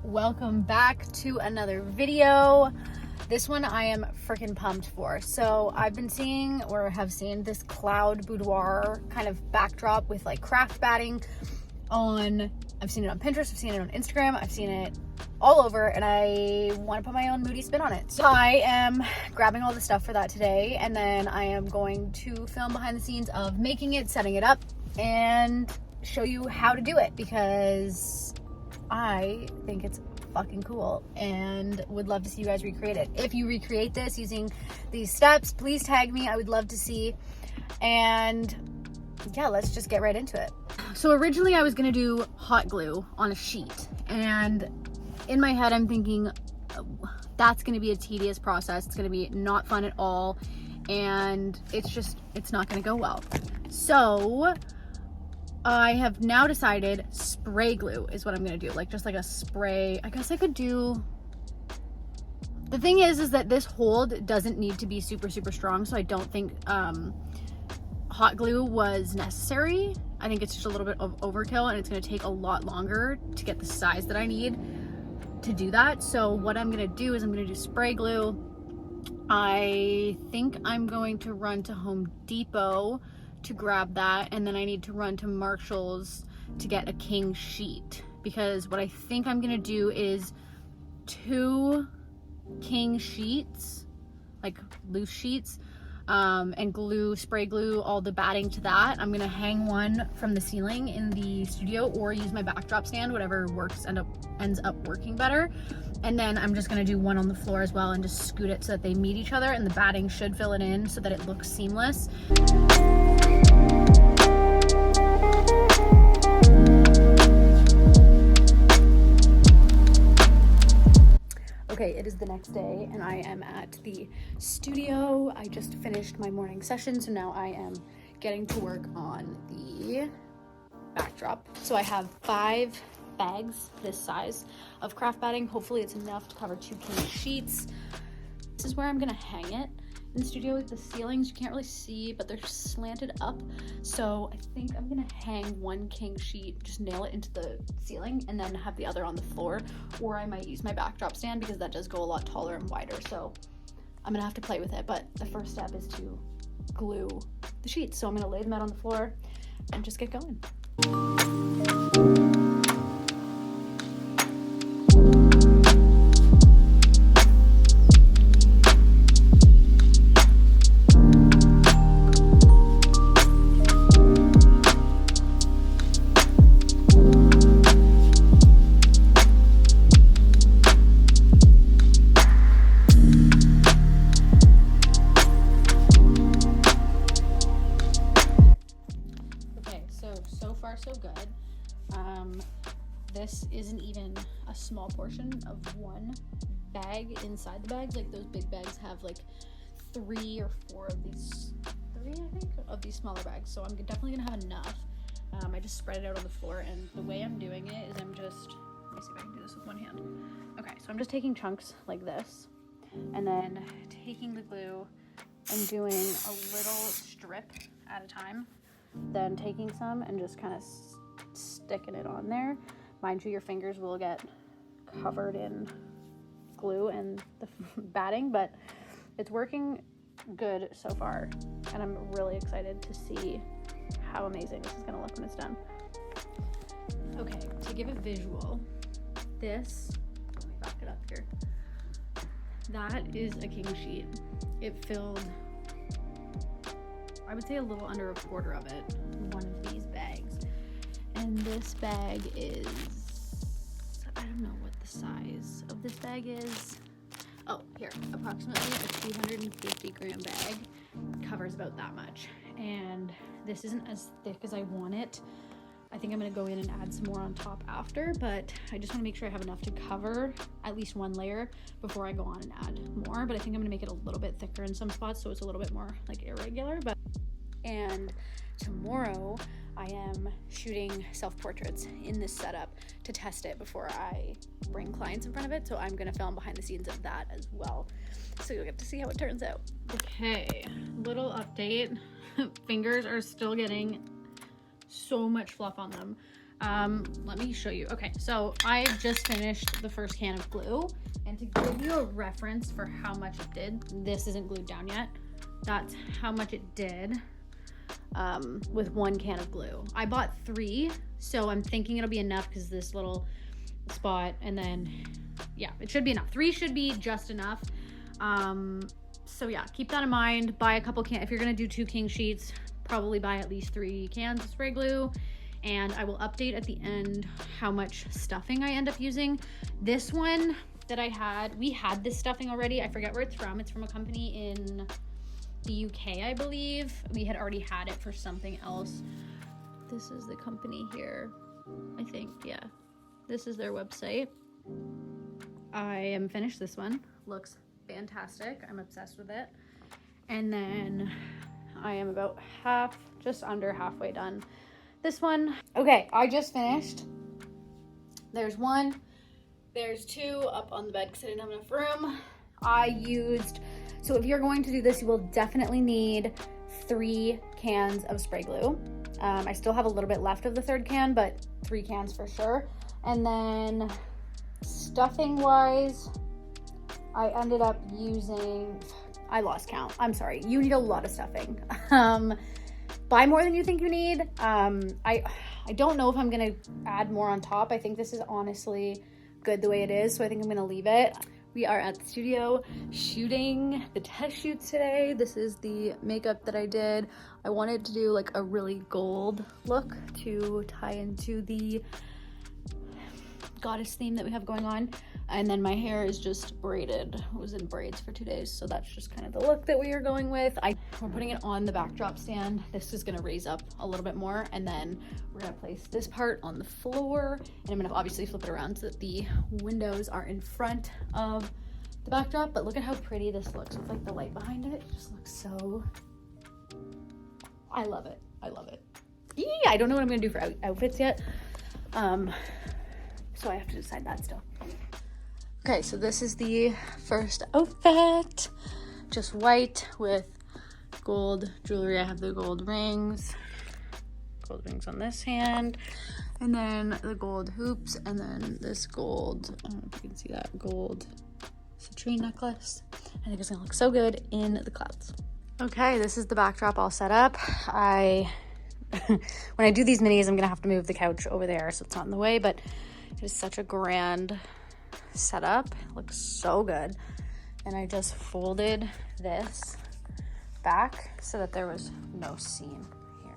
welcome back to another video. This one I am freaking pumped for. So I've been seeing, or have seen, this cloud boudoir kind of backdrop with like craft batting on, I've seen it on Pinterest, I've seen it on Instagram, I've seen it all over, and I want to put my own moody spin on it. So I am grabbing all the stuff for that today, and then I am going to film behind the scenes of making it, setting it up, and show you how to do it, because I think it's fucking cool and would love to see you guys recreate it. If you recreate this using these steps, please tag me. I would love to see. And yeah, let's just get right into it. So originally I was gonna do hot glue on a sheet, and in my head I'm thinking that's gonna be a tedious process. It's gonna be not fun at all, and it's not gonna go well. So I have now decided spray glue is what I'm gonna do. Like just like a spray. I guess I could do, the thing is that this hold doesn't need to be super strong, so I don't think hot glue was necessary. I think it's just a little bit of overkill, and it's gonna take a lot longer to get the size that I need to do that. So what I'm gonna do is I'm gonna do spray glue. I think I'm going to run to Home Depot to grab that, and then I need to run to Marshall's to get a king sheet, because what I think I'm gonna do is 2 king sheets, like loose sheets, and spray glue all the batting to that. I'm gonna hang one from the ceiling in the studio, or use my backdrop stand, whatever ends up working better. And then I'm just gonna do one on the floor as well, and just scoot it so that they meet each other, and the batting should fill it in so that it looks seamless. Okay, it is the next day, and I am at the studio. I just finished my morning session, so now I am getting to work on the backdrop. So I have 5 bags this size of craft batting. Hopefully it's enough to cover 2 king sheets. This is where I'm gonna hang it. In the studio, the ceilings you can't really see, but they're slanted up, so I think I'm gonna hang 1 king sheet, just nail it into the ceiling, and then have the other on the floor. Or I might use my backdrop stand, because that does go a lot taller and wider, so I'm gonna have to play with it. But the first step is to glue the sheets, so I'm gonna lay them out on the floor and just get going. So far so good. This isn't even a small portion of 1 bag inside the bags. Like those big bags have like 3 or 4 of these, 3 I think, of these smaller bags. So I'm definitely gonna have enough. I just spread it out on the floor, and the way I'm doing it is I'm just, let me see if I can do this with one hand. Okay, so I'm just taking chunks like this, and then taking the glue and doing a little strip at a time. Then taking some and just kind of sticking it on there. Mind you, your fingers will get covered in glue and the batting, but it's working good so far, and I'm really excited to see how amazing this is gonna look when it's done. Okay, to give a visual, this, let me back it up here. That is a king sheet. It filled, I would say, a little under a quarter of it, one of these bags. And this bag is, I don't know what the size of this bag is. Oh, here, approximately a 250 gram bag covers about that much. And this isn't as thick as I want it. I think I'm gonna go in and add some more on top after, but I just wanna make sure I have enough to cover at least 1 layer before I go on and add more. But I think I'm gonna make it a little bit thicker in some spots, so it's a little bit more like irregular. And tomorrow I am shooting self-portraits in this setup to test it before I bring clients in front of it. So I'm gonna film behind the scenes of that as well. So you'll get to see how it turns out. Okay, little update. Fingers are still getting so much fluff on them. Let me show you. Okay, so I just finished the first can of glue, and to give you a reference for how much it did, this isn't glued down yet. That's how much it did with 1 can of glue. I bought 3, so I'm thinking it'll be enough because this little spot, and then yeah, it should be enough. 3 should be just enough. So yeah, keep that in mind. Buy a couple cans. If you're gonna do 2 king sheets, probably buy at least 3 cans of spray glue. And I will update at the end how much stuffing I end up using. This one that I had, we had this stuffing already. I forget where it's from. It's from a company in the UK, I believe. We had already had it for something else. This is the company here, I think, yeah. This is their website. I am finished this one. Looks fantastic. I'm obsessed with it. And then I am about just under halfway done this one. Okay, I just finished. There's 1, there's 2 up on the bed because I didn't have enough room. So if you're going to do this, you will definitely need 3 cans of spray glue. I still have a little bit left of the 3rd can, but 3 cans for sure. And then stuffing wise, I ended up using, I lost count. I'm sorry. You need a lot of stuffing. Buy more than you think you need. I don't know if I'm gonna add more on top. I think this is honestly good the way it is, so I think I'm gonna leave it. We are at the studio shooting the test shoots today. This is the makeup that I did. I wanted to do like a really gold look to tie into the goddess theme that we have going on. And then my hair is just braided. It was in braids for 2 days, so that's just kind of the look that we are going with. We're putting it on the backdrop stand. This is gonna raise up a little bit more, and then we're gonna place this part on the floor, and I'm gonna obviously flip it around so that the windows are in front of the backdrop. But look at how pretty this looks with like the light behind it. It just looks so, I love it. I love it. Yeah, I don't know what I'm gonna do for outfits yet. So I have to decide that still. Okay, so this is the first outfit. Just white with gold jewelry. I have the gold rings on this hand, and then the gold hoops, and then this gold, I don't know if you can see that, gold citrine necklace. I think it's gonna look so good in the clouds. Okay, this is the backdrop all set up. When I do these minis, I'm gonna have to move the couch over there so it's not in the way, but it is such a grand setup. It looks so good. And I just folded this back so that there was no seam here.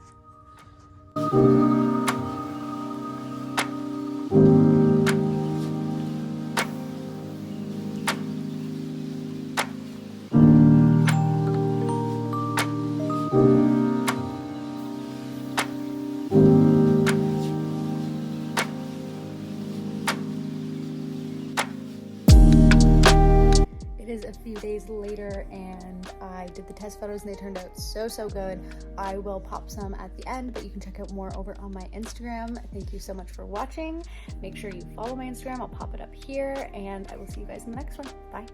A few days later, and I did the test photos and they turned out so good. I will pop some at the end, but you can check out more over on my Instagram. Thank you so much for watching. Make sure you follow my Instagram. I'll pop it up here, and I will see you guys in the next one. Bye.